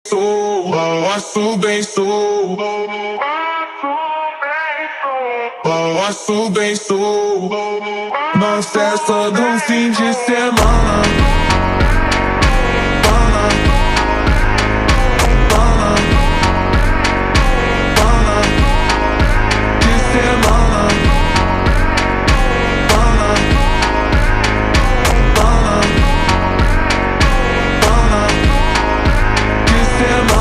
Balanço bem sou, balanço bem sou. Na festa do fim de semana.